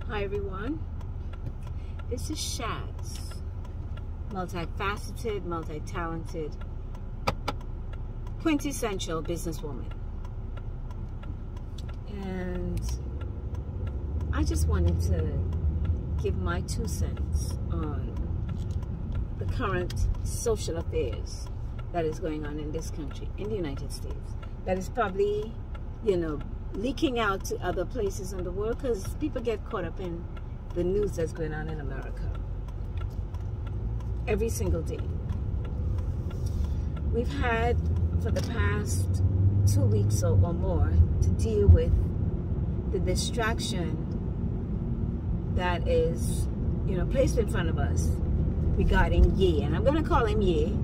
Hi everyone, this is Shazz, multifaceted, multi-talented, quintessential businesswoman. And I just wanted to give my 2 cents on the current social affairs that is going on in this country, in the United States, that is probably, leaking out to other places in the world, because people get caught up in the news that's going on in America every single day. We've had for the past 2 weeks or more to deal with the distraction that is placed in front of us regarding Ye, and I'm going to call him Ye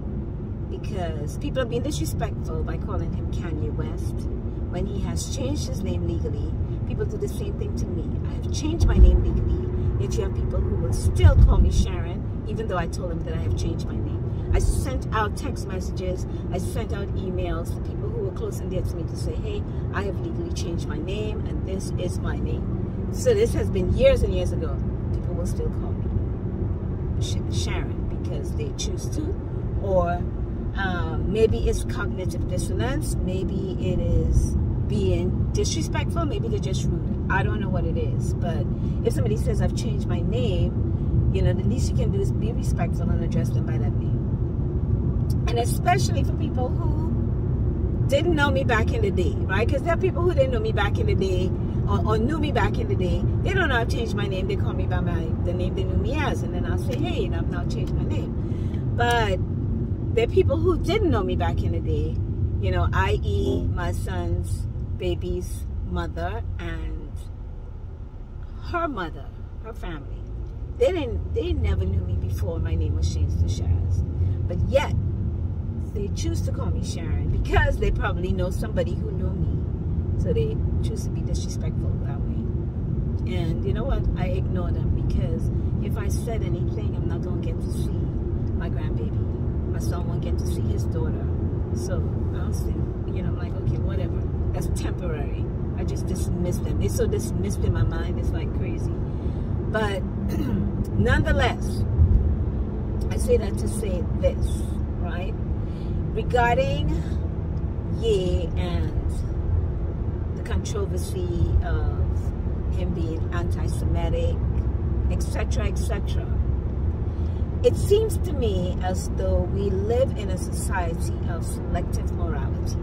because people are being disrespectful by calling him Kanye West when he has changed his name legally. People do the same thing to me. I have changed my name legally, yet you have people who will still call me Sharon, even though I told them that I have changed my name. I sent out text messages, I sent out emails to people who were close and dear to me to say, hey, I have legally changed my name and this is my name. So this has been years and years ago. People will still call me Sharon because they choose to, or maybe it's cognitive dissonance, maybe it is being disrespectful, maybe they're just rude. I don't know what it is, but if somebody says I've changed my name, the least you can do is be respectful and address them by that name. And especially for people who didn't know me back in the day, right? Because there are people who didn't know me back in the day, or knew me back in the day. They don't know I've changed my name. They call me by the name they knew me as, and then I'll say, hey, I've now changed my name. But there are people who didn't know me back in the day, i.e. my son's baby's mother and her mother, her family. They never knew me before my name was changed to Shazz. But yet, they choose to call me Sharon because they probably know somebody who knew me. So they choose to be disrespectful that way. And you know what? I ignore them because if I said anything, I'm not going to get to see my grandbaby. My son won't get to see his daughter. So I'll say, I'm like, okay, whatever. That's temporary. I just dismiss them. They're so dismissed in my mind. It's like crazy. But nonetheless, I say that to say this, right? Regarding Ye and the controversy of him being anti-Semitic, etc., etc. It seems to me as though we live in a society of selective morality.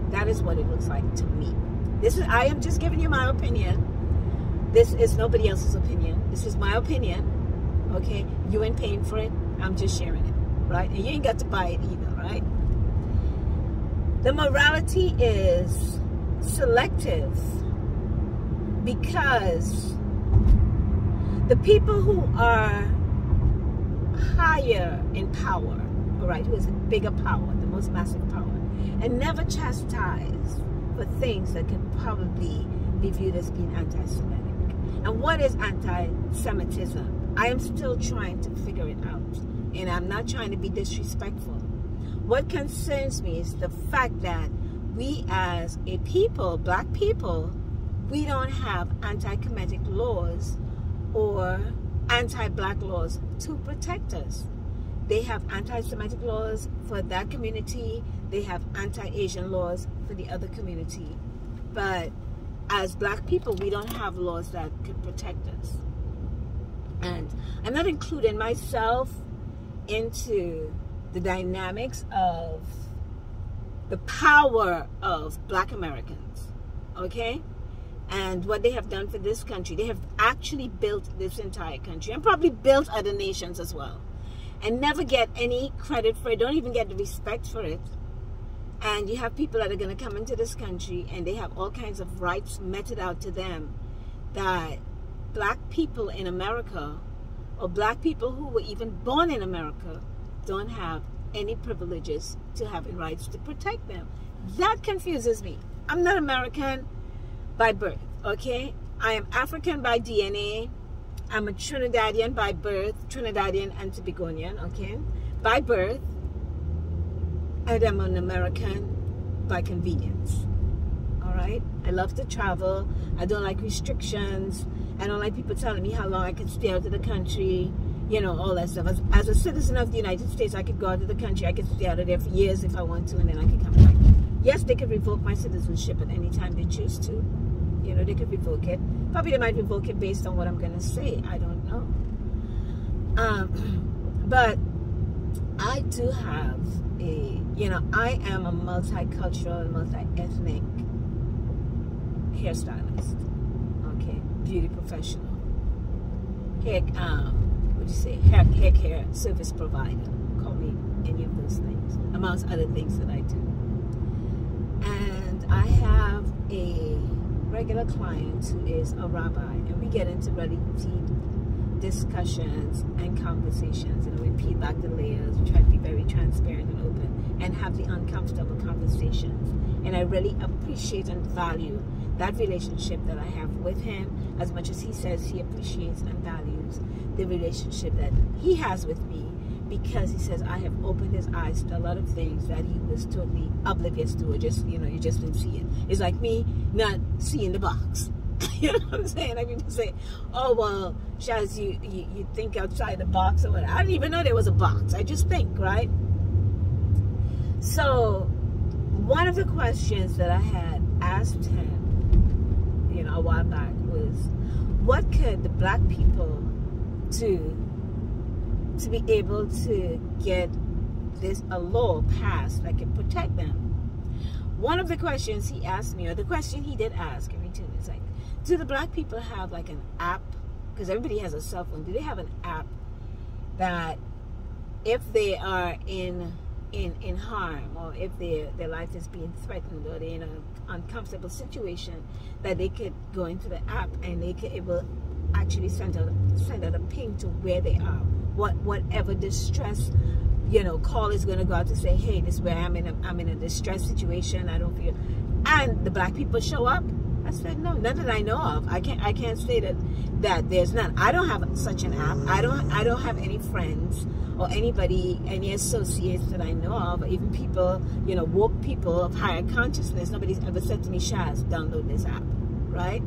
That is what it looks like to me. I am just giving you my opinion. This is nobody else's opinion. This is my opinion. Okay? You ain't paying for it. I'm just sharing it. Right? And you ain't got to buy it either, right? The morality is selective because the people who are higher in power, all right, who has a bigger power, the most massive power, and never chastised for things that could probably be viewed as being anti-Semitic. And what is anti-Semitism? I am still trying to figure it out, and I'm not trying to be disrespectful. What concerns me is the fact that we as a people, black people, we don't have anti-Kemetic laws or anti-black laws to protect us. They have anti-Semitic laws for that community. They have anti-Asian laws for the other community. But as black people, we don't have laws that could protect us. And I'm not including myself into the dynamics of the power of black Americans, okay? And what they have done for this country. They have actually built this entire country and probably built other nations as well, and never get any credit for it, don't even get the respect for it. And you have people that are going to come into this country and they have all kinds of rights meted out to them that black people in America, or black people who were even born in America, don't have any privileges to having rights to protect them. That confuses me. I'm not American by birth, okay? I am African by DNA. I'm a Trinidadian by birth, Trinidadian and Tobagonian, okay? By birth. And I'm an American by convenience, all right? I love to travel. I don't like restrictions. I don't like people telling me how long I can stay out of the country, you know, all that stuff. As a citizen of the United States, I could go out of the country. I could stay out of there for years if I want to, and then I could come back. Yes, they could revoke my citizenship at any time they choose to. You know, they could revoke it. Probably they might revoke it based on what I'm going to say. I don't know. But I do have a, you know, I am a multicultural, multi-ethnic hairstylist. Okay, beauty professional. Hair, what do you say? Hair care service provider. Call me any of those things, amongst other things that I do. And I have a regular client who is a rabbi, and we get into really deep discussions and conversations, and we peel back the layers. We try to be very transparent and open and have the uncomfortable conversations. And I really appreciate and value that relationship that I have with him, as much as he says he appreciates and values the relationship that he has with me, because he says I have opened his eyes to a lot of things that he was totally oblivious to, or just, you know, you just didn't see it. It's like me not seeing the box. You know what I'm saying? Like people say, oh, well, Shazz, you think outside the box or what? I didn't even know there was a box. I just think, right? So one of the questions that I had asked him, you know, a while back was, what could the black people do to be able to get a law passed that can protect them? One of the questions he asked me, or the question he did ask, is like, do the black people have like an app? Because everybody has a cell phone. Do they have an app that if they are in harm, or if their life is being threatened, or they're in an uncomfortable situation, that they could go into the app and it will actually send out a ping to where they are, whatever distress, you know, call is going to go out to say, hey, this is where I'm in a distress situation, I don't feel, and the black people show up. I said, no, none that I know of. I can't say that there's none. I don't have such an app. I don't have any friends or anybody, any associates that I know of, or even people, you know, woke people of higher consciousness. Nobody's ever said to me, Shazz, download this app, right?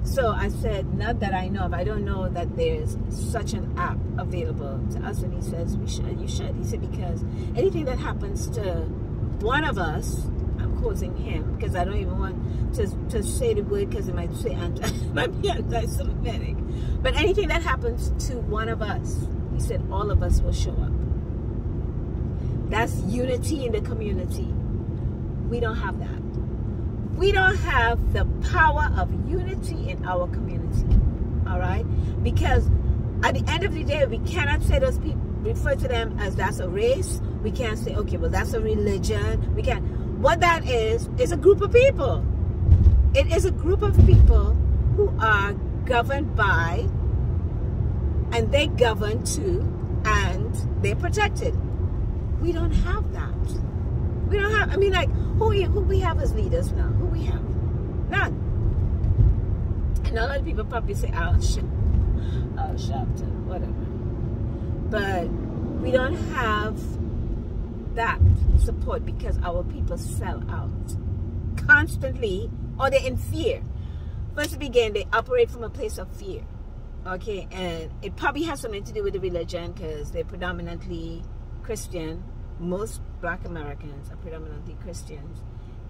So I said, not that I know of. I don't know that there's such an app available to us. And he says, you should. He said, because anything that happens to one of us, I'm quoting him, because I don't even want to say the word, because it might say might be anti-Semitic. But anything that happens to one of us, he said, all of us will show up. That's unity in the community. We don't have that. We don't have the power of unity in our community. All right? Because at the end of the day, we cannot say those people, refer to them as that's a race. We can't say, okay, well, that's a religion. We can't. What that is a group of people. It is a group of people who are governed by, and they govern to, and they're protected. We don't have that. We don't have, I mean, like, who we have as leaders now? Who we have? None. And a lot of people probably say, Al Sharpton, whatever. But we don't have that support because our people sell out constantly, or they're in fear. First to begin, they operate from a place of fear. Okay, and it probably has something to do with the religion, because they're predominantly Christian. Most black Americans are predominantly Christians,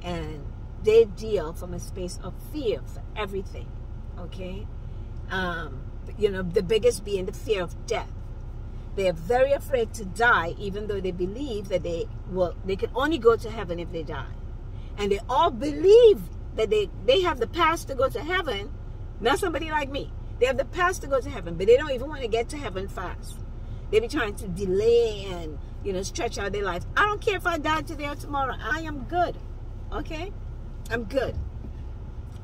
and they deal from a space of fear for everything. Okay, you know, the biggest being the fear of death. They are very afraid to die, even though they believe that they can only go to heaven if they die. And they all believe that they have the pass to go to heaven. Not somebody like me. They have the pass to go to heaven, but they don't even want to get to heaven fast. They be trying to delay and, you know, stretch out their life. I don't care if I die today or tomorrow. I am good. Okay? I'm good.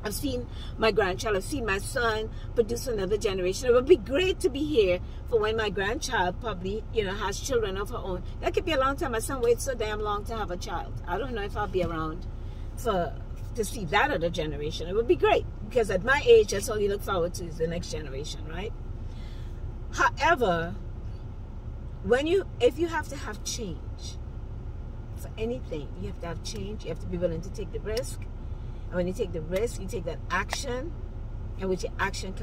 I've seen my grandchild. I've seen my son produce another generation. It would be great to be here for when my grandchild probably, you know, has children of her own. That could be a long time. My son waits so damn long to have a child. I don't know if I'll be around to see that other generation. It would be great, because at my age, that's all you look forward to is the next generation, right? However, if you have to have change for anything, you have to have change. You have to be willing to take the risk. And when you take the risk, you take that action and with your action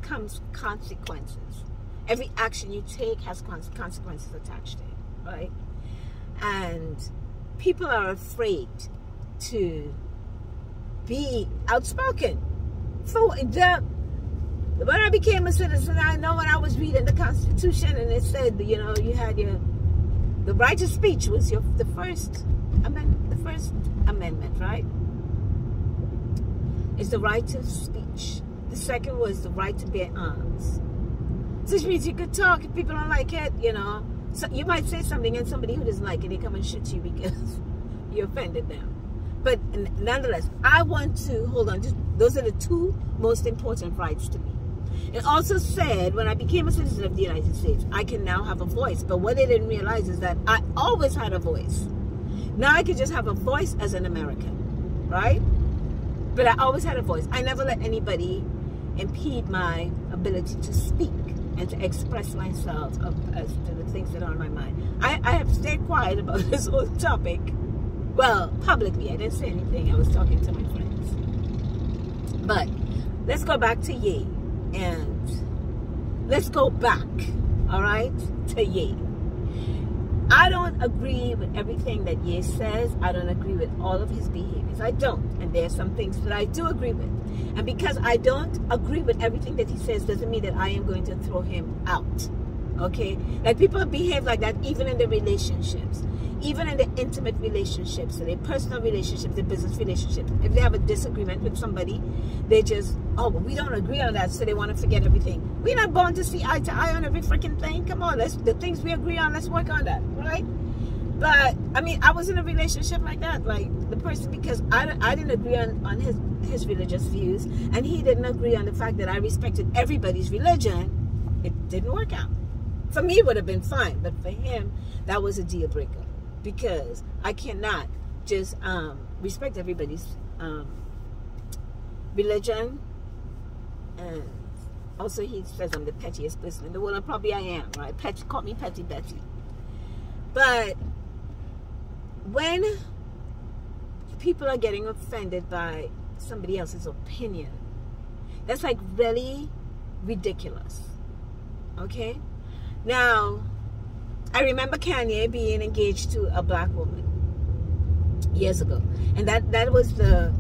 comes consequences. Every action you take has consequences attached to it, right? And people are afraid to be outspoken. So when I became a citizen, I know when I was reading the Constitution and it said, you know, you had the right to speech was the first amendment, right? It's the right to speech. The second was the right to bear arms. So which means you could talk if people don't like it, you know. So you might say something and somebody who doesn't like it, they come and shoot you because you offended them. But nonetheless, I want to, hold on, those are the two most important rights to me. It also said when I became a citizen of the United States, I can now have a voice. But what they didn't realize is that I always had a voice. Now I can just have a voice as an American, right? But I always had a voice. I never let anybody impede my ability to speak and to express myself as to the things that are on my mind. I have stayed quiet about this whole topic. Well, publicly, I didn't say anything. I was talking to my friends. But let's go back to Ye. And let's go back, all right, to Ye. I don't agree with everything that Ye says. I don't agree with all of his behaviors. I don't. And there are some things that I do agree with. And because I don't agree with everything that he says doesn't mean that I am going to throw him out. Okay? Like people behave like that even in their relationships. Even in their intimate relationships, in their personal relationships, their business relationships. If they have a disagreement with somebody, they just, oh, but we don't agree on that, so they want to forget everything. We're not born to see eye to eye on every freaking thing. Come on, the things we agree on, let's work on that, right? But, I mean, I was in a relationship like that. Like, the person, because I didn't agree on his religious views, and he didn't agree on the fact that I respected everybody's religion, it didn't work out. For me, it would have been fine, but for him, that was a deal breaker. Because I cannot just respect everybody's religion. And also he says I'm the pettiest person in the world, and probably I am, right? Call me Petty Betty. But when people are getting offended by somebody else's opinion, that's like really ridiculous. Okay? Now, I remember Kanye being engaged to a black woman years ago. And that was the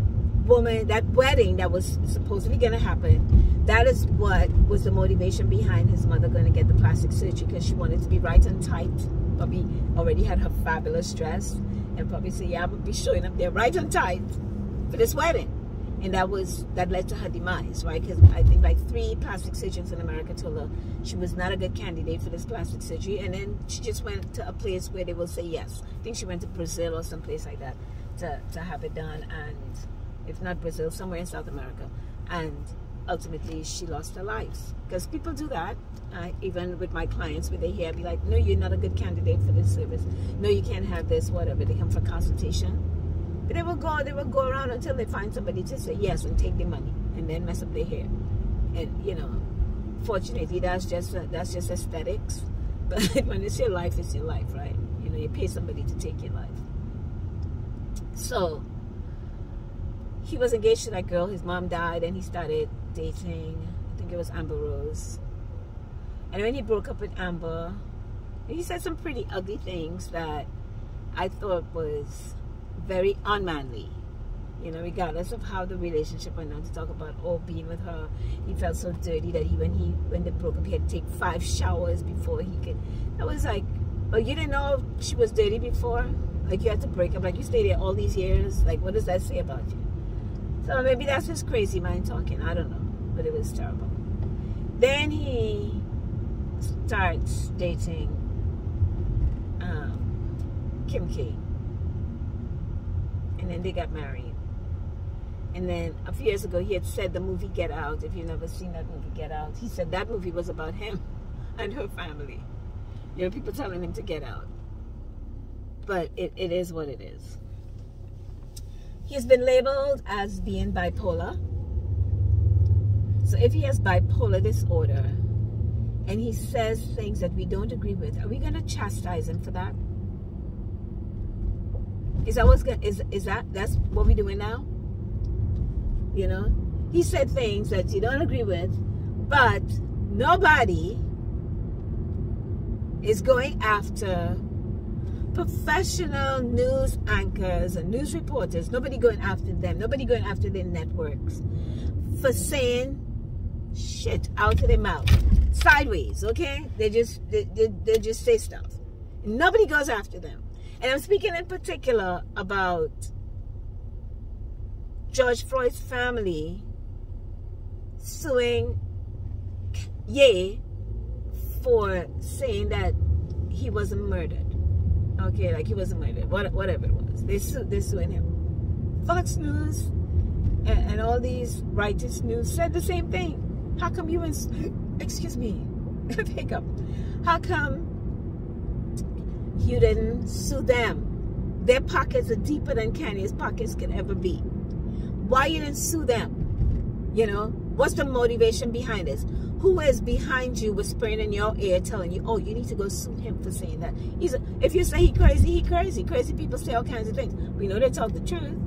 woman, that wedding that was supposedly going to happen. That is what was the motivation behind his mother going to get the plastic surgery, because she wanted to be right and tight. Probably already had her fabulous dress. And probably said, yeah, I'm going to be showing up there right and tight for this wedding. And that led to her demise, right? Because I think like 3 plastic surgeons in America told her she was not a good candidate for this plastic surgery. And then she just went to a place where they will say yes. I think she went to Brazil or someplace like that to have it done. And if not Brazil, somewhere in South America. And ultimately, she lost her life. Because people do that. Even with my clients, where they hear, I'd be like, no, you're not a good candidate for this service. No, you can't have this, whatever. They come for consultation. But they will go around until they find somebody to say yes and take their money and then mess up their hair. And, you know, fortunately, that's just aesthetics. But when it's your life, right? You know, you pay somebody to take your life. So, he was engaged to that girl. His mom died and he started dating, I think it was Amber Rose. And when he broke up with Amber, he said some pretty ugly things that I thought was very unmanly, you know, regardless of how the relationship went on. To talk about being with her, he felt so dirty that when they broke up, he had to take 5 showers before he could. I was like, oh, you didn't know she was dirty before? Like, you had to break up, like you stayed there all these years. Like, what does that say about you? So maybe that's his crazy mind talking, I don't know, but it was terrible. Then he starts dating Kim K. And then they got married. And then a few years ago, he had said the movie Get Out. If you've never seen that movie, Get Out, he said that movie was about him and her family. You know, people telling him to get out. But it is what it is. He's been labeled as being bipolar. So if he has bipolar disorder and he says things that we don't agree with, are we going to chastise him for that? Is that that's what we're doing now? You know, he said things that you don't agree with, but nobody is going after professional news anchors and news reporters. Nobody going after them. Nobody going after their networks for saying shit out of their mouth sideways. Okay, they just say stuff. Nobody goes after them. And I'm speaking in particular about George Floyd's family suing Ye for saying that he wasn't murdered. Okay, like he wasn't murdered, whatever it was. They're suing him. Fox News and all these righteous news said the same thing. How come you excuse me, hiccup. How come you didn't sue them? Their pockets are deeper than Kanye's pockets could ever be. Why you didn't sue them? You know, what's the motivation behind this? Who is behind you whispering in your ear telling you, oh, you need to go sue him for saying that? If you say he crazy, he crazy. Crazy people say all kinds of things. We know they talk the truth,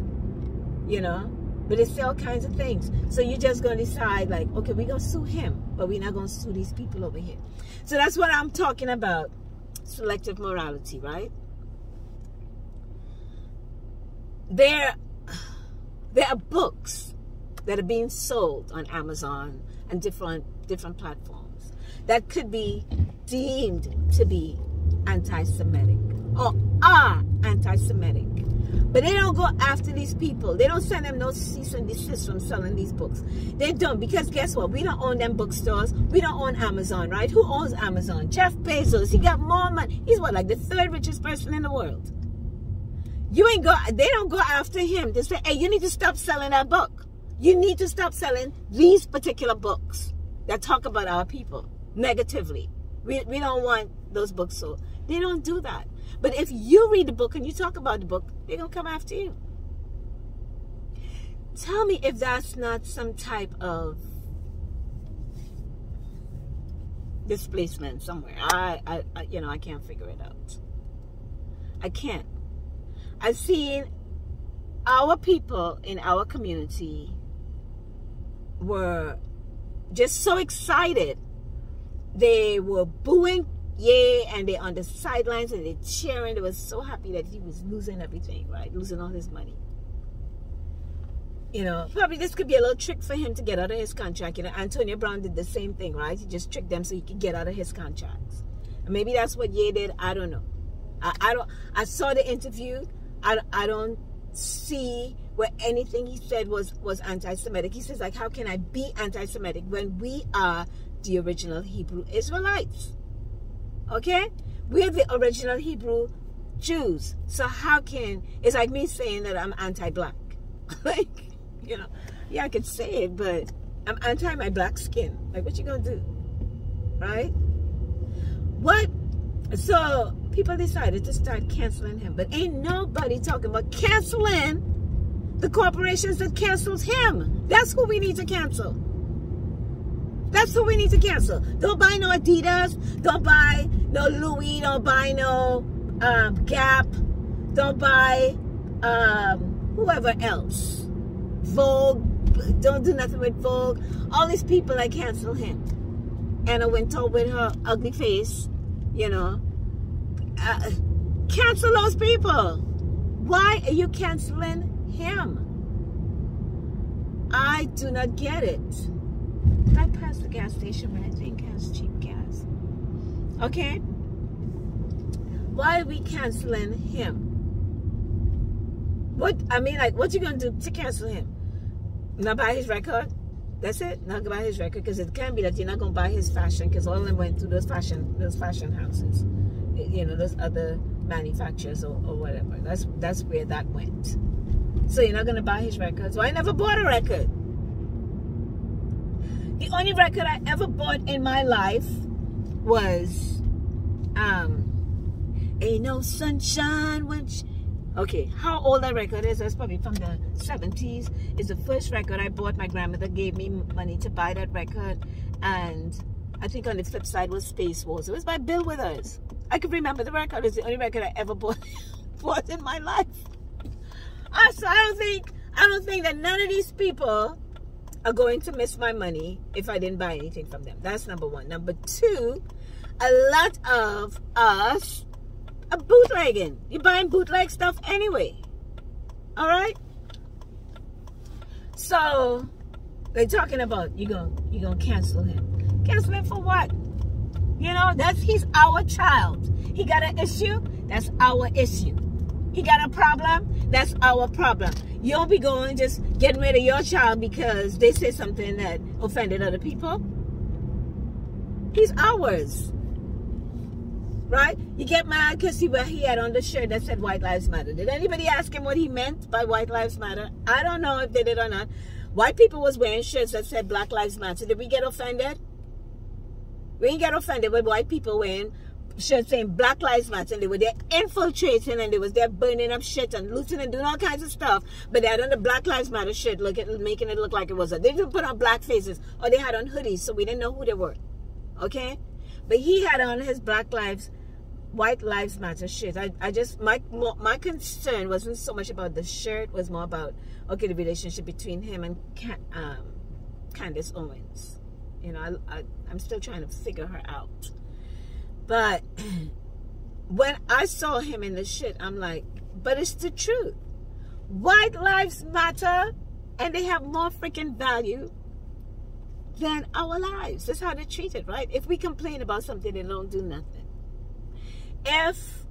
you know, but they say all kinds of things. So you're just going to decide like, okay, we're going to sue him, but we're not going to sue these people over here. So that's what I'm talking about. Selective morality, right? There are books that are being sold on Amazon and different platforms that could be deemed to be anti-Semitic or are anti-Semitic, but they don't go after these people. They don't send them no cease and desist from selling these books. They don't, because guess what? We don't own them bookstores. We don't own Amazon, right? Who owns Amazon? Jeff Bezos. He got more money. He's what, like the 3rd richest person in the world. They don't go after him to say, hey, you need to stop selling that book. You need to stop selling these particular books that talk about our people negatively. We don't want those books sold. They don't do that. But if you read the book and you talk about the book, they're going to come after you. Tell me if that's not some type of displacement somewhere. I can't figure it out. I can't. I've seen our people in our community were just so excited. They were booing Ye, and they're on the sidelines and they're cheering. They were so happy that he was losing everything, right? Losing all his money. You know, probably this could be a little trick for him to get out of his contract. You know, Antonio Brown did the same thing, right? He just tricked them so he could get out of his contracts. And maybe that's what Ye did. I don't know. I saw the interview. I don't see where anything he said was anti-Semitic. He says, like, how can I be anti-Semitic when we are the original Hebrew Israelites? Okay? We're the original Hebrew Jews. So how can, it's like me saying that I'm anti-black. Like, you know, yeah, I could say it, but I'm anti my black skin. Like, what you gonna do? Right? What? So people decided to start canceling him, but ain't nobody talking about canceling the corporations that canceled him. That's who we need to cancel. That's who we need to cancel. Don't buy no Adidas. Don't buy no Louis. Don't buy no Gap. Don't buy whoever else. Vogue. Don't do nothing with Vogue. All these people that cancel him. Anna Wintour with her ugly face, you know. Cancel those people. Why are you canceling him? I do not get it. I passed the gas station where I think has cheap gas. Okay? Why are we canceling him? What, I mean, like, what you gonna do to cancel him? Not buy his record? That's it? Not buy his record? Because it can't be that you're not gonna buy his fashion, because all of them went to those fashion houses. You know, those other manufacturers or whatever. That's where that went. So you're not gonna buy his records? Well, I never bought a record. The only record I ever bought in my life was Ain't No Sunshine When okay, how old that record is? That's probably from the 70s. It's the first record I bought. My grandmother gave me money to buy that record. And I think on the flip side was Space Wars. It was by Bill Withers. I could remember the record. It's the only record I ever bought in my life. So I don't think that none of these people are going to miss my money if I didn't buy anything from them. That's number one. Number two, a lot of us are bootlegging. You're buying bootleg stuff anyway. All right? So they're talking about you're gonna cancel him. Cancel him for what? You know, he's our child. He got an issue, that's our issue. He got a problem, that's our problem. You don't be going just getting rid of your child because they say something that offended other people. He's ours. Right? You get mad because he had on the shirt that said White Lives Matter. Did anybody ask him what he meant by White Lives Matter? I don't know if they did or not. White people was wearing shirts that said Black Lives Matter. Did we get offended? We didn't get offended with white people wearing shirts saying Black Lives Matter, and they were there infiltrating, and they was there burning up shit and looting and doing all kinds of stuff. But they had on the Black Lives Matter shit, making it look like it was they didn't put on black faces, or they had on hoodies, so we didn't know who they were. Okay? But he had on his White Lives Matter shit. My concern wasn't so much about the shirt, was more about the relationship between him and Candace Owens. You know, I'm still trying to figure her out. But when I saw him in the shit, I'm like, but it's the truth. White lives matter, and they have more freaking value than our lives. That's how they treat it, right? If we complain about something, they don't do nothing. If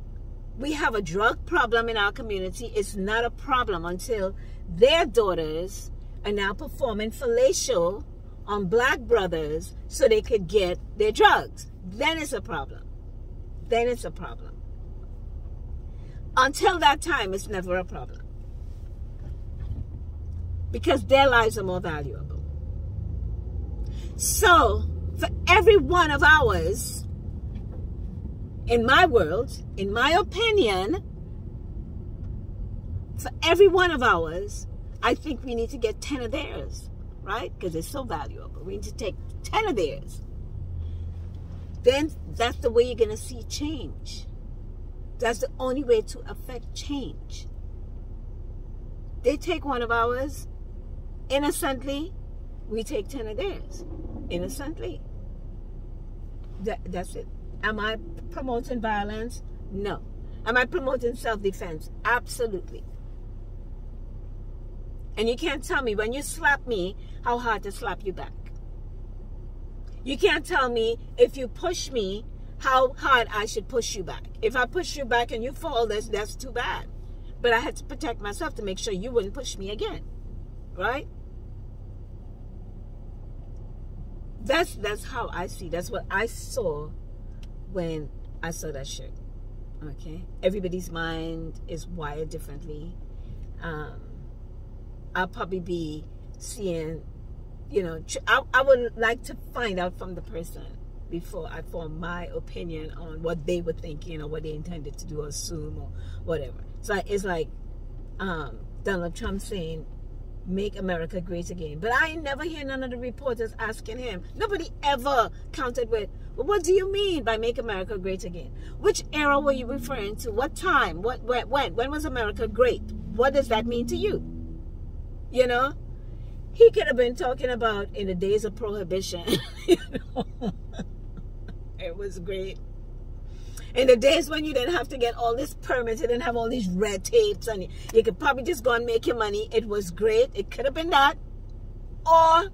we have a drug problem in our community, it's not a problem until their daughters are now performing fellatio on black brothers so they could get their drugs. Then it's a problem. Then it's a problem. Until that time, it's never a problem. Because their lives are more valuable. So, for every one of ours, in my world, in my opinion, for every one of ours, I think we need to get 10 of theirs, right? Because it's so valuable. We need to take 10 of theirs. Then that's the way you're going to see change. That's the only way to affect change. They take one of ours innocently, we take 10 of theirs innocently. That's it. Am I promoting violence? No. Am I promoting self-defense? Absolutely. And you can't tell me when you slap me how hard to slap you back. You can't tell me if you push me how hard I should push you back. If I push you back and you fall, that's too bad. But I had to protect myself to make sure you wouldn't push me again. Right? That's how I see. That's what I saw when I saw that shirt. Okay? Everybody's mind is wired differently. I'll probably be seeing, you know, I would like to find out from the person before I form my opinion on what they were thinking or what they intended to do or assume or whatever. So it's like Donald Trump saying, make America great again. But I never hear none of the reporters asking him. Nobody ever counted with, well, what do you mean by make America great again? Which era were you referring to? What time? When was America great? What does that mean to you? You know? He could have been talking about in the days of prohibition. You know? It was great. In the days when you didn't have to get all this permits, you didn't have all these red tapes, and you could probably just go and make your money. It was great. It could have been that. Or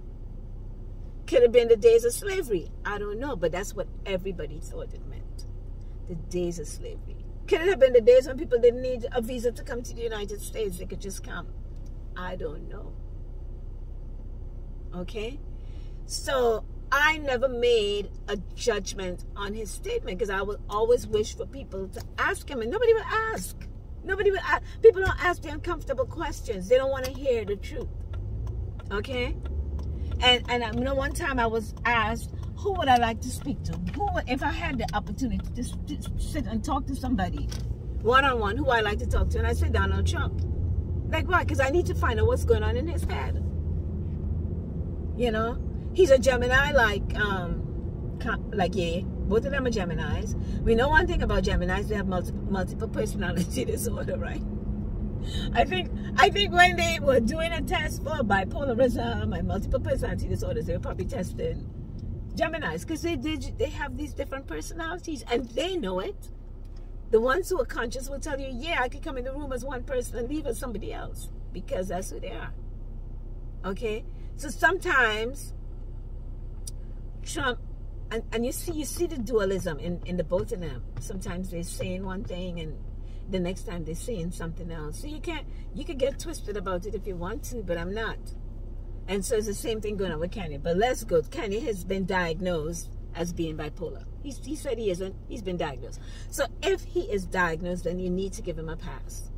could have been the days of slavery. I don't know, but that's what everybody thought it meant. The days of slavery. Could it have been the days when people didn't need a visa to come to the United States? They could just come. I don't know. Okay? So I never made a judgment on his statement because I would always wish for people to ask him, and nobody would ask. Nobody would ask. People don't ask the uncomfortable questions. They don't want to hear the truth. Okay? And you know, one time I was asked, who would I like to speak to? If I had the opportunity to sit and talk to somebody one-on-one, who I like to talk to? And I said Donald Trump. Like why? Because I need to find out what's going on in his head. You know? He's a Gemini, like yeah, both of them are Geminis. We know one thing about Geminis, they have multiple personality disorder, right? I think when they were doing a test for bipolarism and multiple personality disorders, they were probably testing Geminis, because they have these different personalities and they know it. The ones who are conscious will tell you, yeah, I could come in the room as one person and leave as somebody else, because that's who they are. Okay? So sometimes Trump, and you see the dualism in the both of them. Sometimes they're saying one thing and the next time they're saying something else. So you can get twisted about it if you want to, but I'm not. And so it's the same thing going on with Kanye. But let's go. Kanye has been diagnosed as being bipolar. He said he isn't. He's been diagnosed. So if he is diagnosed, then you need to give him a pass.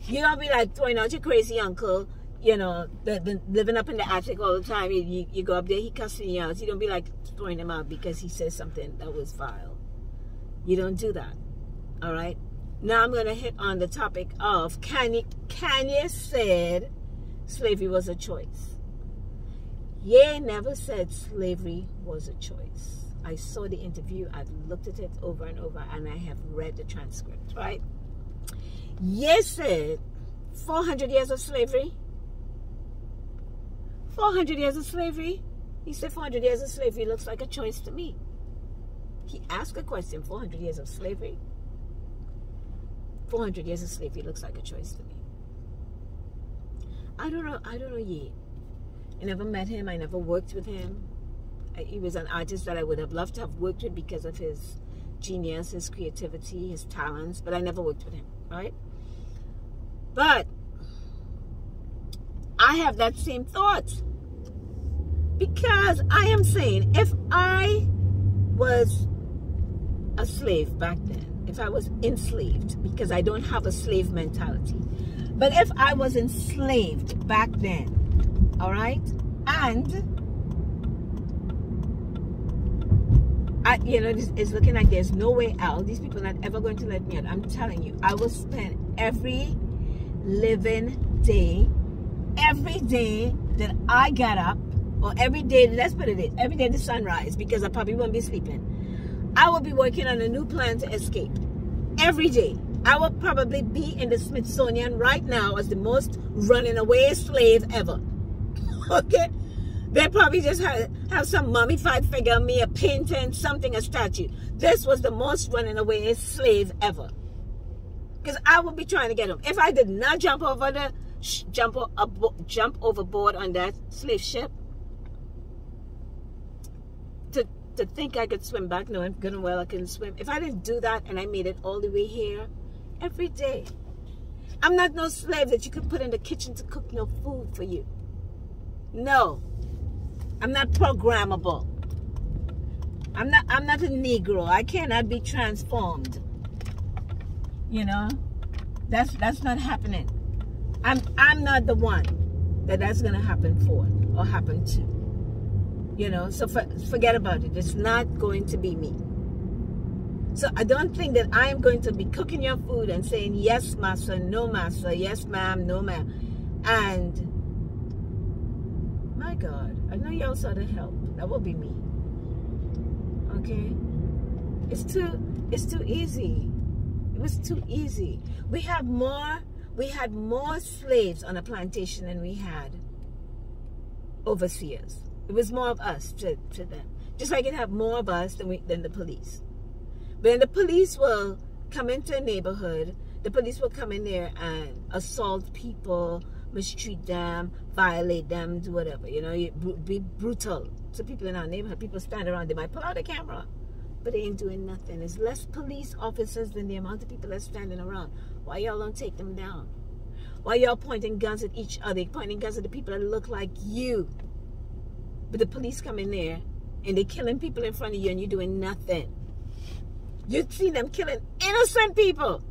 You don't be like throwing out your crazy uncle, you know, living up in the attic all the time. You go up there, he cussing you out. You don't be like throwing him out because he says something that was vile. You don't do that. All right? Now I'm going to hit on the topic of Kanye. Kanye said slavery was a choice. Ye never said slavery was a choice. I saw the interview, I've looked at it over and over, and I have read the transcript, right? Ye said 400 years of slavery. 400 years of slavery? He said 400 years of slavery looks like a choice to me. He asked a question, 400 years of slavery? 400 years of slavery looks like a choice to me. I don't know Ye. I never met him. I never worked with him. He was an artist that I would have loved to have worked with because of his genius, his creativity, his talents, but I never worked with him, right? But I have that same thought, because I am saying, if I was a slave back then, if I was enslaved, because I don't have a slave mentality, but if I was enslaved back then, all right, and it's looking like there's no way out. These people are not ever going to let me out. I'm telling you, I will spend every living day, every day that I get up, or every day, let's put it in, every day the sunrise, because I probably won't be sleeping, I will be working on a new plan to escape. Every day. I will probably be in the Smithsonian right now as the most running away slave ever. Okay? They probably just have some mummified figure of me, a painting, something, a statue. This was the most running away slave ever. Because I would be trying to get him. If I did not jump overboard on that slave ship, to think I could swim back, knowing good and well I couldn't swim. If I didn't do that and I made it all the way here, every day, I'm not no slave that you could put in the kitchen to cook no food for you. No. I'm not programmable. I'm not a Negro. I cannot be transformed. You know? That's not happening. I'm not the one that's gonna happen for or happen to. You know, so forget about it. It's not going to be me. So I don't think that I'm going to be cooking your food and saying, yes, master, no, master, yes, ma'am, no, ma'am. And my God, I know y'all saw the help. That will be me. Okay? It's too easy. It was too easy. We had more slaves on a plantation than we had overseers. It was more of us to them. Just like it had more of us than the police. But then the police will come into a neighborhood. The police will come in there and assault people, mistreat them, violate them, do whatever. You know, be brutal to people in our neighborhood. People stand around. They might pull out a camera, but they ain't doing nothing. There's less police officers than the amount of people that's standing around. Why y'all don't take them down? Why y'all pointing guns at each other, pointing guns at the people that look like you? But the police come in there and they're killing people in front of you and you're doing nothing. You see them killing innocent people.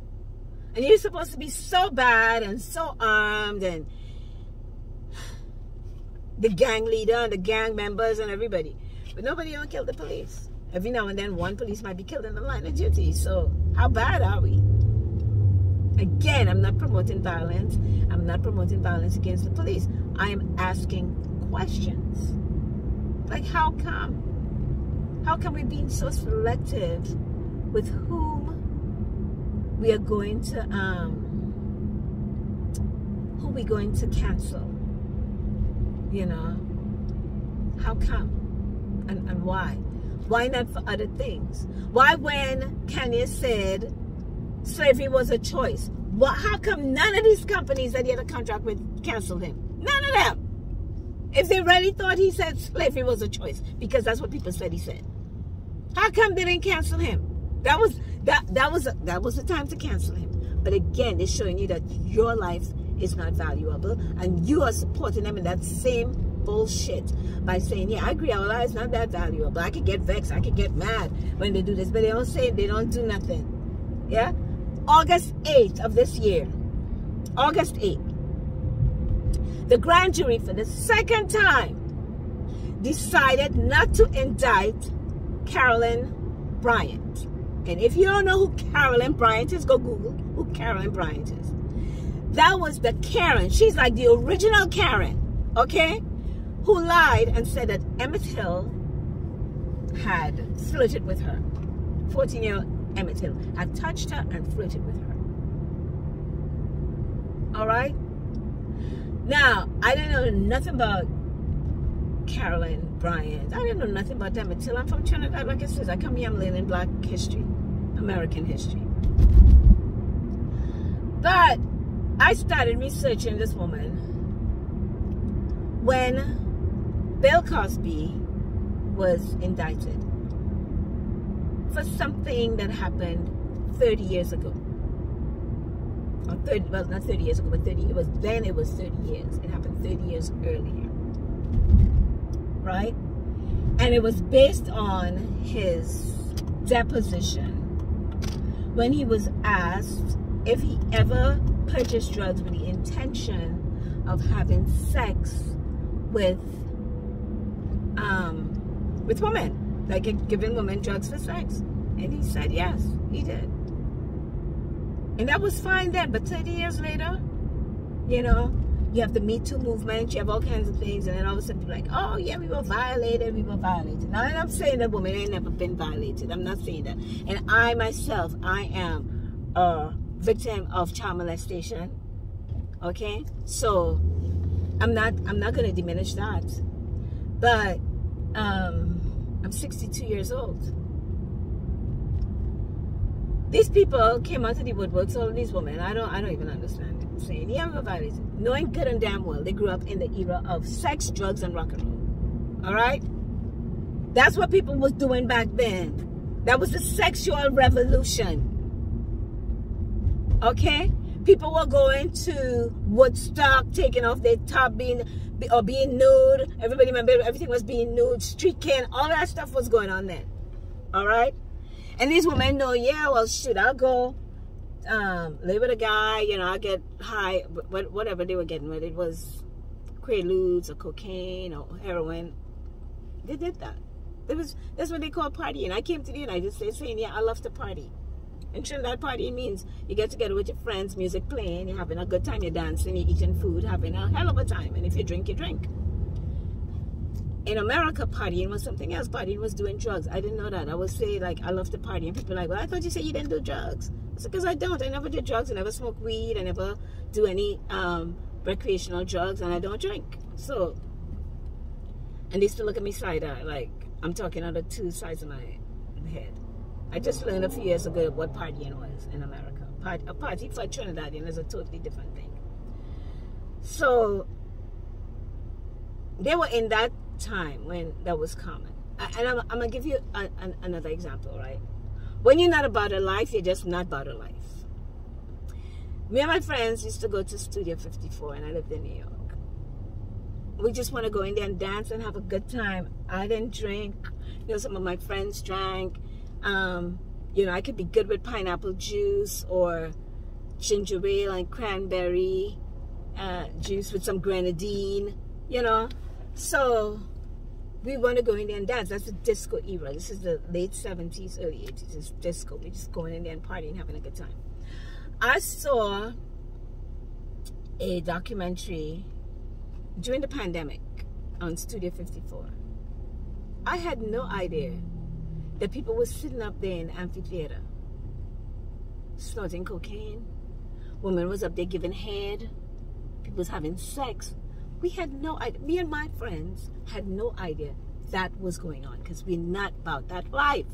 And you're supposed to be so bad and so armed, and the gang leader and the gang members and everybody. But nobody don't kill the police. Every now and then one police might be killed in the line of duty. So how bad are we? Again, I'm not promoting violence. I'm not promoting violence against the police. I am asking questions. Like, how come? How come we're being so selective with whom we are going to who we going to cancel? You know, how come? And why? Why not for other things? Why when Kanye said slavery was a choice, how come none of these companies that he had a contract with canceled him? None of them. If they really thought he said slavery was a choice, because that's what people said he said. How come they didn't cancel him? That was the time to cancel him. But again, it's showing you that your life is not valuable, and you are supporting them in that same bullshit by saying, yeah, I agree, our life is not that valuable. I could get vexed, I could get mad when they do this, but they don't say it, they don't do nothing. Yeah? August 8th of this year, August 8th, the grand jury for the second time decided not to indict Carolyn Bryant. And if you don't know who Carolyn Bryant is, go Google who Carolyn Bryant is. That was the Karen. She's like the original Karen, okay? Who lied and said that Emmett Till had flirted with her. 14-year-old Emmett Till had touched her and flirted with her. All right? Now, I didn't know nothing about Carolyn Bryant. I didn't know nothing about Emmett Till. I'm from Trinidad, like I said. I come here, I'm learning black history, American history. But I started researching this woman when Bill Cosby was indicted for something that happened 30 years ago. Or 30, well, not 30 years ago, but 30, it was 30 years. It happened 30 years earlier. Right? And it was based on his deposition when he was asked if he ever purchased drugs with the intention of having sex with women, like giving women drugs for sex. And he said yes, he did. And that was fine then, but 30 years later, you know, you have the Me Too movement, you have all kinds of things, and then all of a sudden you're like, oh yeah, we were violated. Now, and I'm saying that women ain't never been violated. I'm not saying that. And I myself, I am a victim of child molestation. Okay? So I'm not gonna diminish that. But I'm 62 years old. These people came out of the woodworks, all of these women, I don't even understand it. Saying, yeah, we're violated. Knowing good and damn well they grew up in the era of sex, drugs, and rock and roll. Alright? That's what people was doing back then. That was the sexual revolution. Okay? People were going to Woodstock, taking off their top, being nude. Everybody remember everything was being nude, street can, all that stuff was going on then. Alright? And these women know, yeah, well, shoot, I'll go live with a guy, you know, I'll get high, whatever they were getting, whether it was Quaaludes or cocaine or heroin. They did that. That's what they call partying. I came to the United States saying, yeah, I love to party. And Trinidad party means you get together with your friends, music playing, you're having a good time, you're dancing, you're eating food, having a hell of a time. And if you drink, you drink. In America, partying was something else. Partying was doing drugs. I didn't know that. I would say, like, I love to party. And people are like, well, I thought you said you didn't do drugs. I said, because I don't. I never did drugs. I never smoke weed. I never do any recreational drugs. And I don't drink. So, and they still look at me side-eye, like I'm talking out of two sides of my head. I just learned a few years ago what partying was in America. A party for Trinidadian is a totally different thing. So, they were in that time when that was common. And I'm going to give you another example, right? When you're not about a life, you're just not about a life. Me and my friends used to go to Studio 54, and I lived in New York. We just want to go in there and dance and have a good time. I didn't drink. You know, some of my friends drank. You know, I could be good with pineapple juice or ginger ale and cranberry juice with some grenadine, you know. So we want to go in there and dance. That's the disco era. This is the late 70s, early 80s. It's disco. We're just going in there and partying, having a good time. I saw a documentary during the pandemic on Studio 54. I had no idea that people were sitting up there in the amphitheater snorting cocaine. Women was up there giving head. people was having sex. We had no idea. Me and my friends had no idea that was going on because we're not about that life.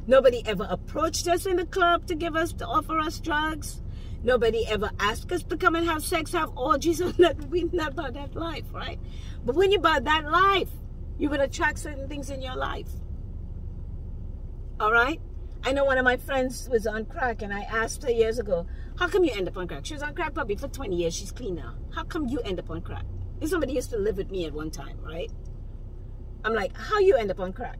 Nobody ever approached us in the club to offer us drugs. Nobody ever asked us to come and have sex, have orgies. We're not about that life, right? But when you're about that life, you would attract certain things in your life. All right? I know one of my friends was on crack, and I asked her years ago, how come you end up on crack? She was on crack probably for 20 years. She's clean now. How come you end up on crack? If somebody used to live with me at one time, right? I'm like, how you end up on crack?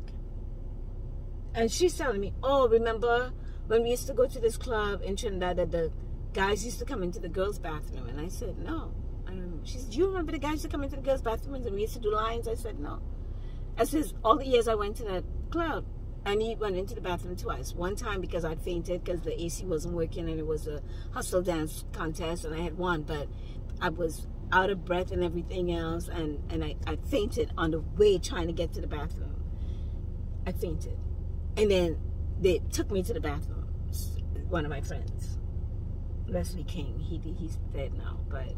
And she's telling me, oh, remember when we used to go to this club in Trinidad that the guys used to come into the girls' bathroom? And I said, no, I don't know. She said, do you remember the guys used to come into the girls' bathrooms and we used to do lines? I said, no. I said, all the years I went to that club, and he went into the bathroom twice. One time because I'd fainted because the AC wasn't working and it was a hustle dance contest and I had won, but I was out of breath and everything else, and I fainted on the way trying to get to the bathroom. I fainted. And then they took me to the bathroom. One of my friends, Leslie King, he's dead now, but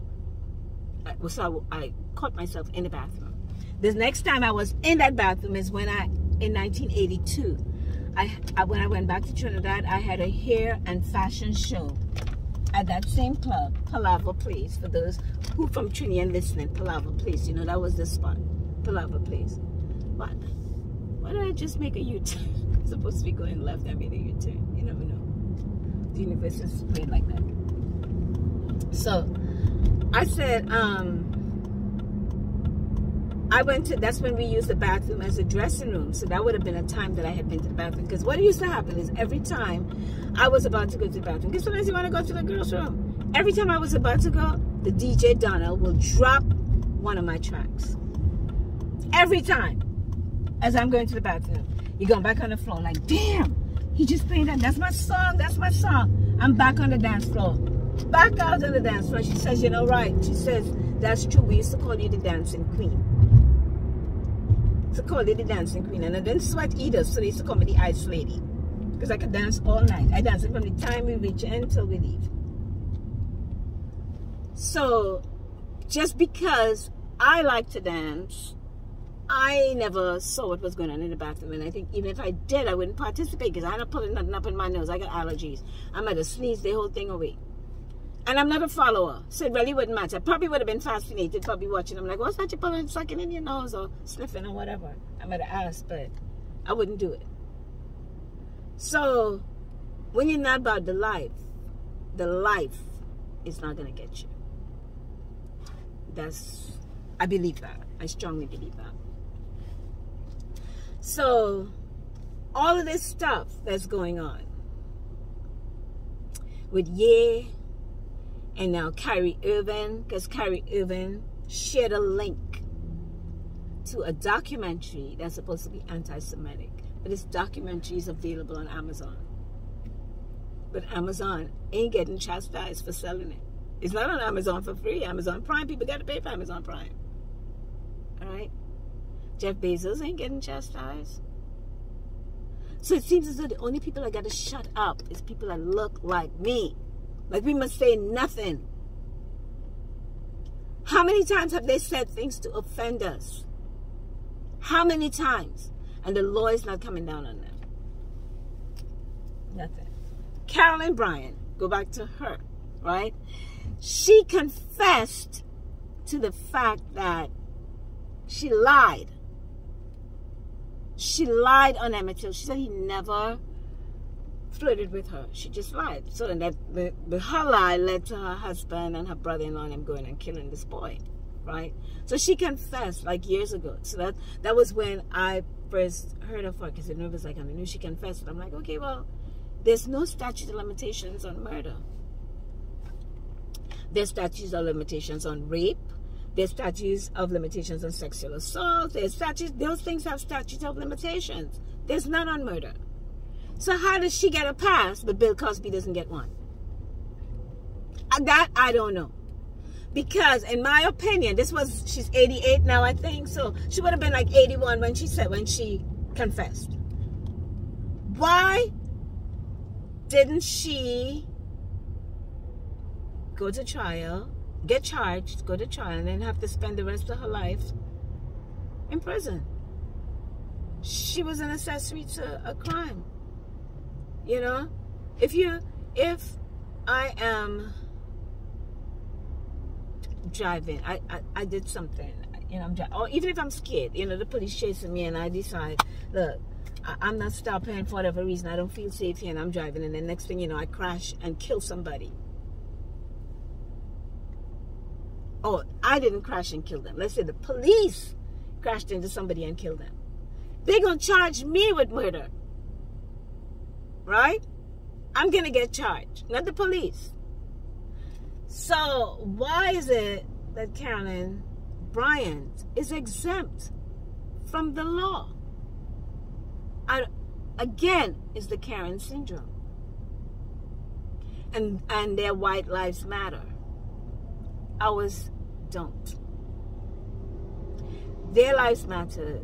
I caught myself in the bathroom. The next time I was in that bathroom is when in 1982, when I went back to Trinidad, I had a hair and fashion show at that same club, Palaver Place. For those who from Trinidad and listening, Palaver Place, you know, that was the spot, Palaver Place. But why did I just make a U-turn? I'm supposed to be going left, I made a U-turn. You never know. The universe is played like that. So I said, that's when we used the bathroom as a dressing room. So that would have been a time that I had been to the bathroom. Because what used to happen is every time I was about to go to the bathroom, because sometimes you want to go to the girls' room. Every time I was about to go, the DJ Donald will drop one of my tracks. Every time. As I'm going to the bathroom. You're going back on the floor like, damn, he just played that. That's my song. That's my song. I'm back on the dance floor. Back out on the dance floor. She says, you know, right. She says, that's true. We used to call you the dancing queen. To call it the dancing queen, and I didn't sweat either, so they used to call me the ice lady because I could dance all night. I danced from the time we reach until we leave. So just because I like to dance, I never saw what was going on in the bathroom, and I think even if I did, I wouldn't participate because I'm not putting nothing up in my nose. I got allergies. I'm at a sneeze the whole thing away. And I'm not a follower, so it really wouldn't matter. I probably would have been fascinated, probably watching. I'm like, what's that you pulling, sucking in your nose or sniffing or whatever? I might have asked, but I wouldn't do it. So when you're not about the life is not going to get you. I believe that. I strongly believe that. So all of this stuff that's going on with Ye, and now Kyrie Irving, because Kyrie Irving shared a link to a documentary that's supposed to be anti-Semitic. But this documentary is available on Amazon. But Amazon ain't getting chastised for selling it. It's not on Amazon for free. Amazon Prime, people got to pay for Amazon Prime. All right? Jeff Bezos ain't getting chastised. So it seems as though the only people that got to shut up is people that look like me. Like we must say nothing. How many times have they said things to offend us? How many times? And the law is not coming down on them. Nothing. Carolyn Bryant, go back to her, right? She confessed to the fact that she lied. She lied on Emmett Till. She said he never flirted with her. She just lied. So then her lie led to her husband and her brother-in-law and them going and killing this boy, right? So she confessed like years ago. So that was when I first heard of her, because it was like on the news she confessed. And I'm like, okay, well, there's no statute of limitations on murder. There's statutes of limitations on rape. There's statutes of limitations on sexual assault. There's statutes, those things have statutes of limitations. There's none on murder. So how does she get a pass, but Bill Cosby doesn't get one? That I don't know. Because in my opinion, she's 88 now, I think. So she would have been like 81 when she confessed. Why didn't she go to trial get charged, go to trial, and then have to spend the rest of her life in prison. She was an accessory to a crime. You know, if I am driving, I did something, you know, or even if I'm scared, you know, the police chasing me, and I decide, look, I'm not stopping for whatever reason, I don't feel safe here, and I'm driving, and the next thing you know, I crash and kill somebody. Oh, I didn't crash and kill them. Let's say the police crashed into somebody and killed them. They're going to charge me with murder. Right? I'm going to get charged, not the police. So why is it that Carolyn Bryant is exempt from the law? Again, is the Karen syndrome. And their white lives matter. Ours don't. Their lives matter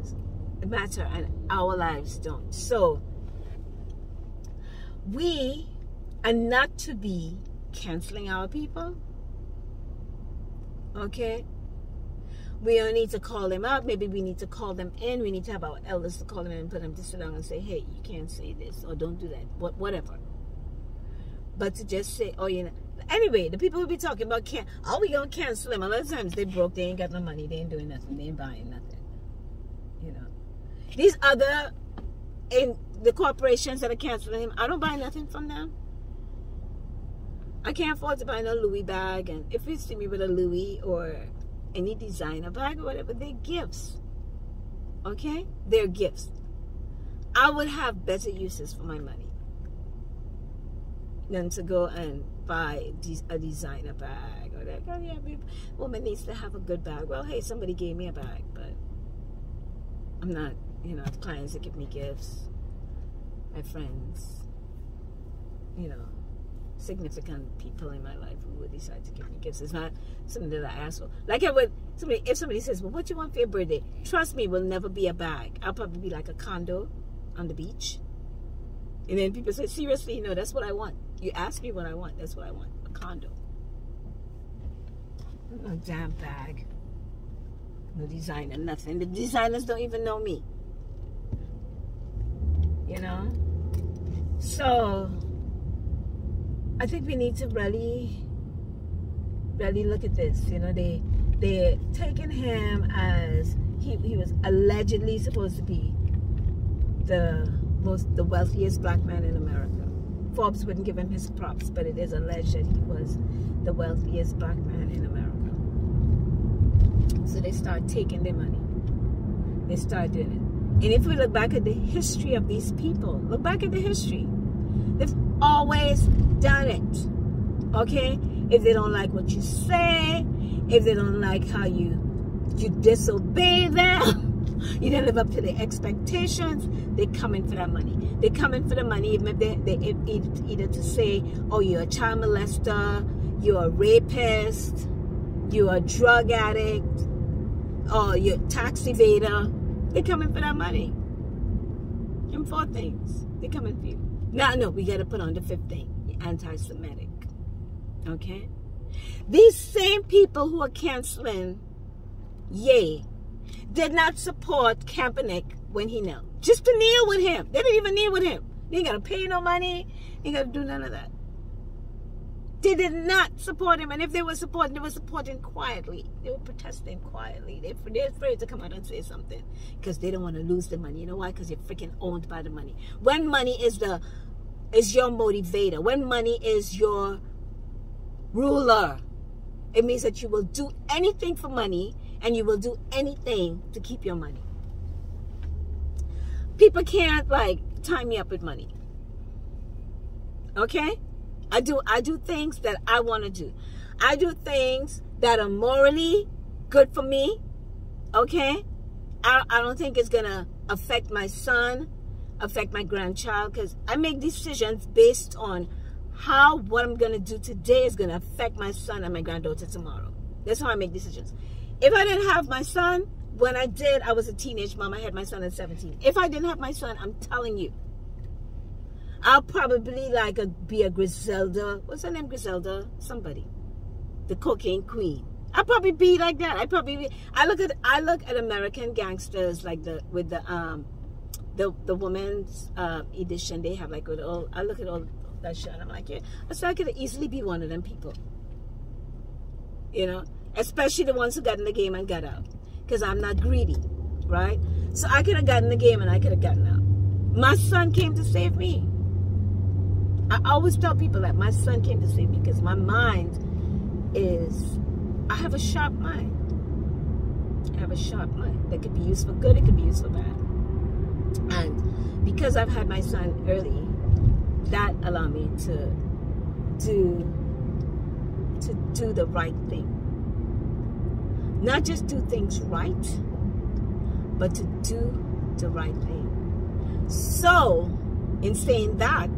and our lives don't. So we are not to be canceling our people. Okay? We don't need to call them out. Maybe we need to call them in. We need to have our elders to call them in and put them to sit down and say, hey, you can't say this, or don't do that, whatever. But to just say, oh, you know. Anyway, the people who be talking about, are we going to cancel them? A lot of times they broke, they ain't got no money, they ain't doing nothing, they ain't buying nothing. You know. These other, in the corporations that are canceling him, I don't buy nothing from them. I can't afford to buy no Louis bag, and if you see me with a Louis or any designer bag or whatever, they're gifts. Okay? They're gifts. I would have better uses for my money than to go and buy a designer bag or that. Oh, yeah, woman needs to have a good bag. Well, hey, somebody gave me a bag, but I'm not, you know, I have clients that give me gifts, my friends, you know, significant people in my life who would decide to give me gifts. It's not something that I ask for. Like I would, if somebody says, well, what do you want for your birthday? Trust me, it will never be a bag. I'll probably be like a condo on the beach. And then people say, seriously, you know, that's what I want. You ask me what I want, that's what I want. A condo. No damn bag. No designer, nothing. The designers don't even know me. You know? So I think we need to really look at this. You know, they're taking him as he was allegedly supposed to be the wealthiest black man in America. Forbes wouldn't give him his props, but it is alleged that he was the wealthiest black man in America. So they start taking their money. They start doing it. And if we look back at the history of these people, look back at the history. They've always done it. Okay? If they don't like what you say, if they don't like how you disobey them, you didn't live up to their expectations, they come in for that money. They come in for the money, even if they either to say, oh, you're a child molester, you're a rapist, you're a drug addict, or you're a tax evader. They come in for that money. Them 4 things. They come in for you. Now, no, we got to put on the 5th thing, anti-Semitic. Okay? These same people who are canceling Ye did not support Kaepernick when he knelt. Just to kneel with him. They didn't even kneel with him. They ain't got to pay no money. They ain't got to do none of that. They did not support him. And if they were supporting, they were supporting quietly. They were protesting quietly. They're afraid to come out and say something because they don't want to lose the money. You know why? Because you're freaking owned by the money. When money is your motivator, when money is your ruler, it means that you will do anything for money and you will do anything to keep your money. People can't, like, tie me up with money. Okay? I do things that I want to do. I do things that are morally good for me. Okay? I don't think it's going to affect my son, affect my grandchild, because I make decisions based on what I'm going to do today is going to affect my son and my granddaughter tomorrow. That's how I make decisions. If I didn't have my son, when I did, I was a teenage mom. I had my son at 17. If I didn't have my son, I'm telling you, I'll probably be a Griselda. What's her name? Griselda? Somebody. the cocaine queen. I'd probably be like that. I look at American gangsters like the women's edition they have, like with all, I look at all that shit and I'm like, yeah, so I could easily be one of them people. You know, especially the ones who got in the game and got out. Because I'm not greedy, right? So I could have gotten in the game and I could have gotten out. My son came to save me. I always tell people that my son came to save me because my mind is, I have a sharp mind. I have a sharp mind that could be used for good, it could be used for bad. And because I've had my son early, that allowed me to do the right thing. Not just do things right, but to do the right thing. So, in saying that,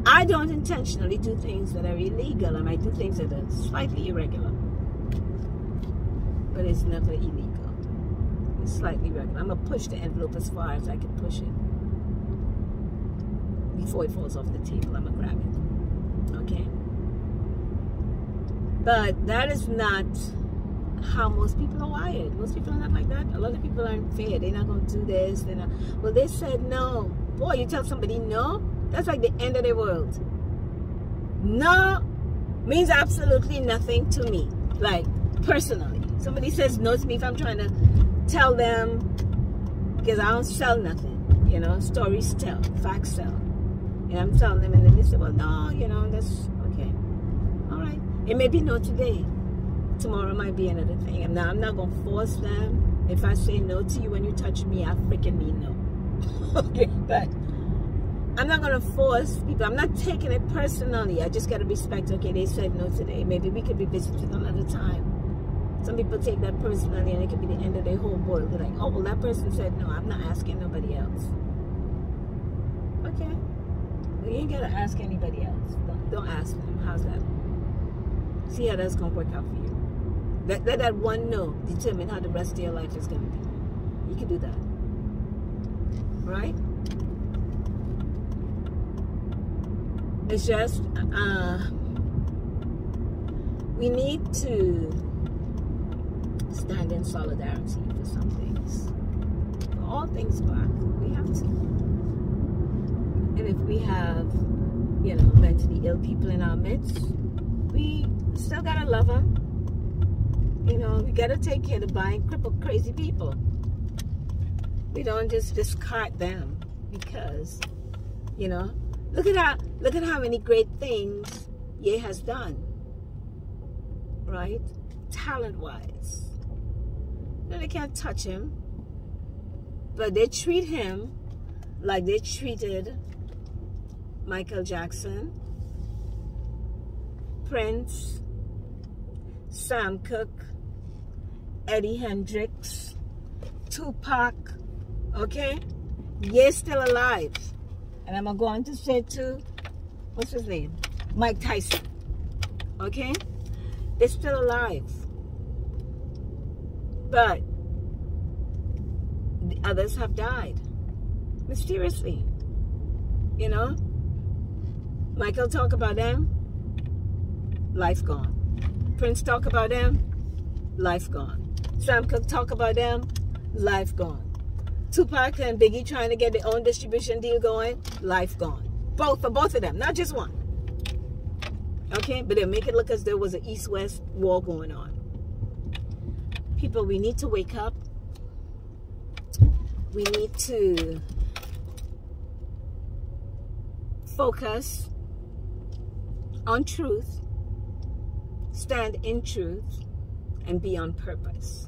I don't intentionally do things that are illegal. I might do things that are slightly irregular. But it's never illegal. It's slightly irregular. I'm going to push the envelope as far as I can push it. Before it falls off the table, I'm going to grab it. Okay? But that is not how most people are wired. Most people are not like that. A lot of people aren't fair. They're not going to do this. They're not. Well, they said no. Boy, you tell somebody no, that's like the end of the world. No means absolutely nothing to me. Like, personally. Somebody says no to me if I'm trying to tell them, because I don't sell nothing. You know, stories tell, facts sell. And I'm telling them, and then they say, well, no, you know, that's okay. All right. It may be no today. Tomorrow might be another thing. And now I'm not going to force them. If I say no to you when you touch me, I freaking mean no. Okay, but I'm not going to force people. I'm not taking it personally. I just got to respect, okay, they said no today. Maybe we could be visited another time. Some people take that personally and it could be the end of their whole world. They're like, oh, well, that person said no. I'm not asking nobody else. Okay. Well, you ain't got to ask anybody else. Don't ask them. How's that? See how that's going to work out for you. Let that one no determine how the rest of your life is going to be. You can do that. Right? It's just, we need to stand in solidarity for some things. For all things black, we have to. And if we have, you know, mentally ill people in our midst, we still gotta love them. You know, we gotta take care of the blind, crippled, crazy people. We don't just discard them because, you know, look at how many great things Ye has done, right? Talent-wise. You know, they can't touch him, but they treat him like they treated Michael Jackson, Prince, Sam Cooke, Eddie Hendrix, Tupac, okay? Ye's still alive. And I'm going to say to, what's his name? Mike Tyson, okay? They're still alive. But the others have died. Mysteriously. You know? Michael talk about them, life gone. Prince talk about them, life gone. Sam Cooke talk about them, life gone. Tupac and Biggie trying to get their own distribution deal going, life gone. For both of them, not just one. Okay, but they make it look as there was an East-West war going on. People, we need to wake up. We need to focus on truth, stand in truth, and be on purpose.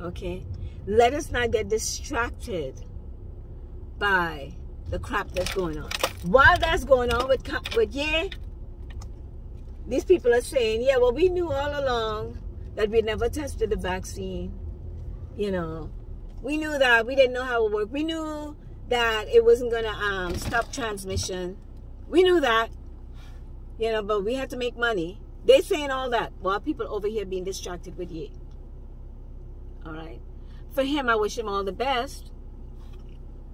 Okay? Let us not get distracted by the crap that's going on. While that's going on with Ye, these people are saying, yeah, well, we knew all along that we never tested the vaccine. You know, we knew that. We didn't know how it worked. We knew that it wasn't going to stop transmission. We knew that. You know, but we had to make money. They're saying all that while people over here being distracted with Ye. All right. For him, I wish him all the best.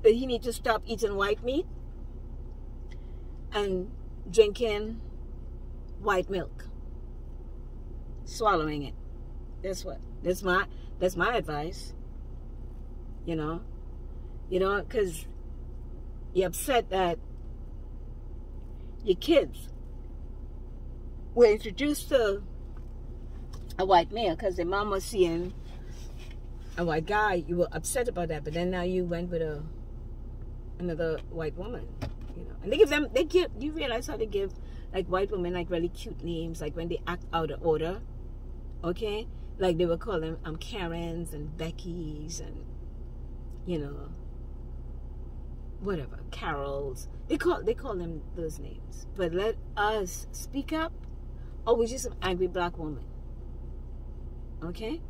But he needs to stop eating white meat and drinking white milk, swallowing it. That's my advice. You know, because you're upset that your kids were introduced to a white male because their mom was seeing a white guy. You were upset about that, but then now you went with another white woman, and you realize how they give like white women like really cute names, like when they act out of order, okay, like they would call them Karens and Beckys and whatever, Carols. They call them those names. But let us speak up, or we're just an angry black woman. Okay?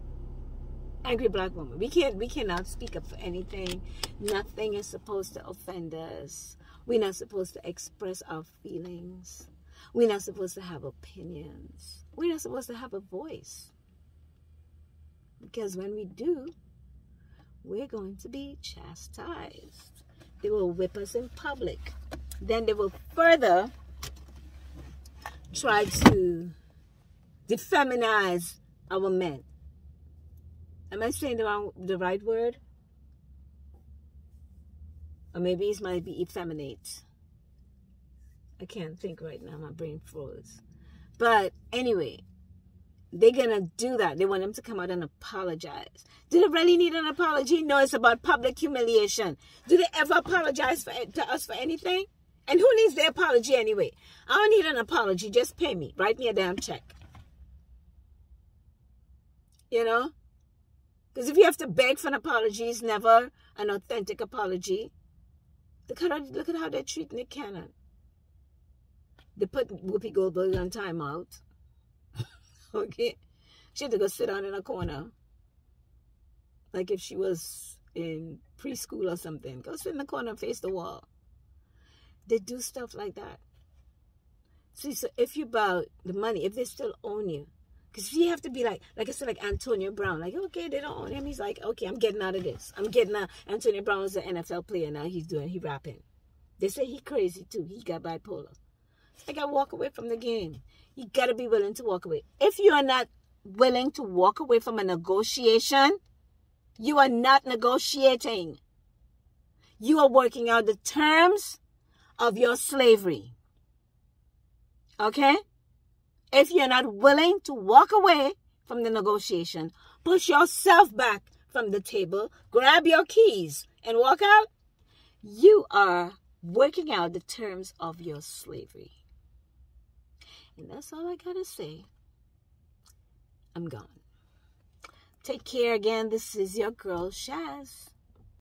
Angry black woman. We cannot speak up for anything. Nothing is supposed to offend us. We're not supposed to express our feelings. We're not supposed to have opinions. We're not supposed to have a voice. Because when we do, we're going to be chastised. They will whip us in public. Then they will further try to defeminize our men. Am I saying the right word? Or maybe it might be effeminate. I can't think right now. My brain froze. But anyway, they're going to do that. They want them to come out and apologize. Do they really need an apology? No, it's about public humiliation. Do they ever apologize to us for anything? And who needs their apology anyway? I don't need an apology. Just pay me. Write me a damn check. Because if you have to beg for an apology, it's never an authentic apology. Look at how they're treating Nick Cannon. They put Whoopi Goldberg on timeout. Okay? She had to go sit down in a corner. Like if she was in preschool or something. Go sit in the corner and face the wall. They do stuff like that. See, so if you about the money, if they still own you, because you have to be like I said, like Antonio Brown. Like, okay, they don't own him. He's like, okay, I'm getting out of this. I'm getting out. Antonio Brown is an NFL player now. He rapping. They say he crazy too. He got bipolar. I got to walk away from the game. You got to be willing to walk away. If you are not willing to walk away from a negotiation, you are not negotiating. You are working out the terms of your slavery. Okay? If you're not willing to walk away from the negotiation, push yourself back from the table, grab your keys, and walk out, you are working out the terms of your slavery. And that's all I gotta say. I'm gone. Take care again. This is your girl, Shazz.